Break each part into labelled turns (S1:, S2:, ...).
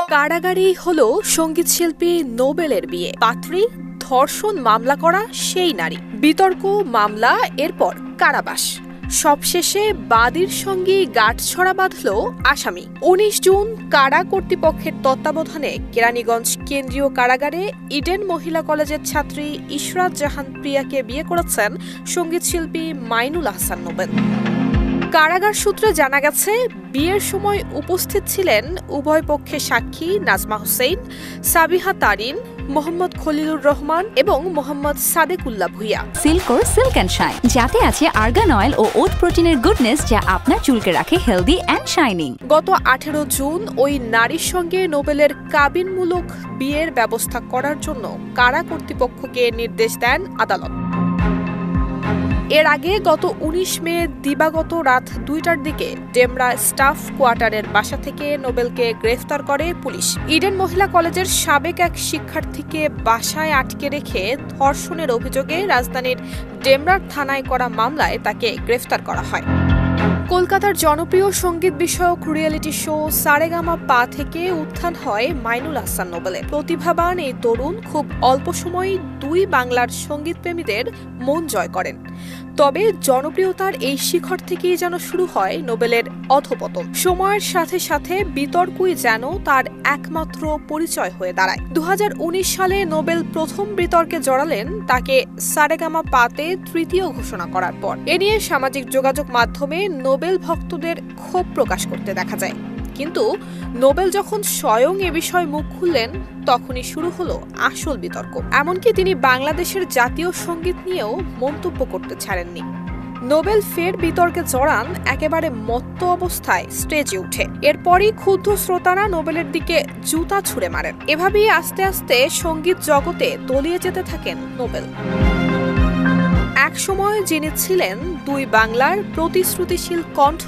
S1: কারাগারেই হলো সঙ্গীত শিল্পী নোবেলের বিয়ে। পাত্রী ধর্ষণ মামলা করা সেই নারী, বিতর্ক মামলা, এরপর কারাবাস। সবশেষে বাদীর সঙ্গে গাঁটছড়া বাঁধল আসামি। ১৯ জুন কারা কর্তৃপক্ষের তত্ত্বাবধানে কেরানীগঞ্জ কেন্দ্রীয় কারাগারে ইডেন মহিলা কলেজের ছাত্রী ইশরাত জাহান প্রিয়াকে বিয়ে করেছেন সঙ্গীত শিল্পী মাইনুল আহসান নোবেল। কারাগার সূত্রে জানা গেছে, বিয়ের সময় উপস্থিত ছিলেন উভয় পক্ষের সাক্ষী নাজমা হোসেন, সাবিহা তারিন, মোহাম্মদ খলিলুর রহমান এবং মোহাম্মদ সাদেকুল্লাহ ভুইয়া।
S2: সিল্কোর সিল্ক অ্যান্ড শাইন, যাতে আছে আর্গান অয়েল ও ওট প্রোটিনের গুডনেস, যা আপনার চুলকে রাখে হেলদি অ্যান্ড শাইনিং।
S1: গত 18 জুন ওই নারীর সঙ্গে নোবেলের কাবিনমূলক বিয়ের ব্যবস্থা করার জন্য কারা কর্তৃপক্ষকে নির্দেশ দেন আদালত। এর আগে গত ১৯ মে দিবাগত রাত ২টার দিকে ডেমরা স্টাফ কোয়ার্টারের বাসা থেকে নোবেলকে গ্রেফতার করে পুলিশ। ইডেন মহিলা কলেজের সাবেক এক শিক্ষার্থীকে বাসায় আটকে রেখে ধর্ষণের অভিযোগে রাজধানীর ডেমরার থানায় করা মামলায় তাকে গ্রেফতার করা হয়। কলকাতার জনপ্রিয় সঙ্গীত বিষয়ক রিয়েলিটি শো সারেগামা পা থেকে উত্থান হয় মাইনুল আহসান নোবেলের। প্রতিভাবান এই তরুণ খুব অল্প সময়ে ২ বাংলার সঙ্গীতপ্রেমীদের মন জয় করেন। তবে জনপ্রিয়তার এই শিখর থেকেই যেন শুরু হয় নোবেলের অধঃপতন। সময়ের সাথে সাথে বিতর্কই যেন তার একমাত্র পরিচয় হয়ে দাঁড়ায়। ২০১৯ সালে নোবেল প্রথম বিতর্কে জড়ালেন তাকে সারেগামা পাতে তৃতীয় ঘোষণা করার পর। এ নিয়ে সামাজিক যোগাযোগ মাধ্যমে নোবেল ভক্তদের ক্ষোভ প্রকাশ করতে দেখা যায়। কিন্তু নোবেল যখন স্বয়ং এ বিষয়ে মুখ খুললেন, তখনই শুরু হলো আসল বিতর্ক। এমনকি তিনি বাংলাদেশের জাতীয় সঙ্গীত নিয়েও মন্তব্য করতে ছাড়েননি। নোবেল ফের বিতর্কে জড়ান একেবারে মত্ত অবস্থায় স্টেজে উঠে। এরপরই ক্ষুব্ধ শ্রোতারা নোবেলের দিকে জুতা ছুঁড়ে মারেন। এভাবেই আস্তে আস্তে সঙ্গীত জগতে তলিয়ে যেতে থাকেন নোবেল। একসময় যিনি ছিলেন ২ বাংলার প্রতিশ্রুতিশীল কণ্ঠ,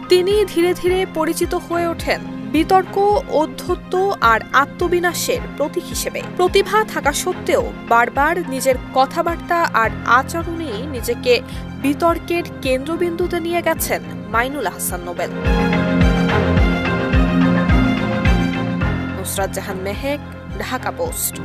S1: তিনি ধীরে ধীরে পরিচিত হয়ে ওঠেন বিতর্ক, ঔদ্ধত্য আর আত্মবিনাশের প্রতীক হিসেবে। প্রতিভা থাকা সত্ত্বেও বারবার নিজের কথাবার্তা আর আচরণেই নিজেকে বিতর্কের কেন্দ্রবিন্দুতে নিয়ে গেছেন মাইনুল আহসান নোবেল। নুসরাত জাহান মেহেক, ঢাকা পোস্ট।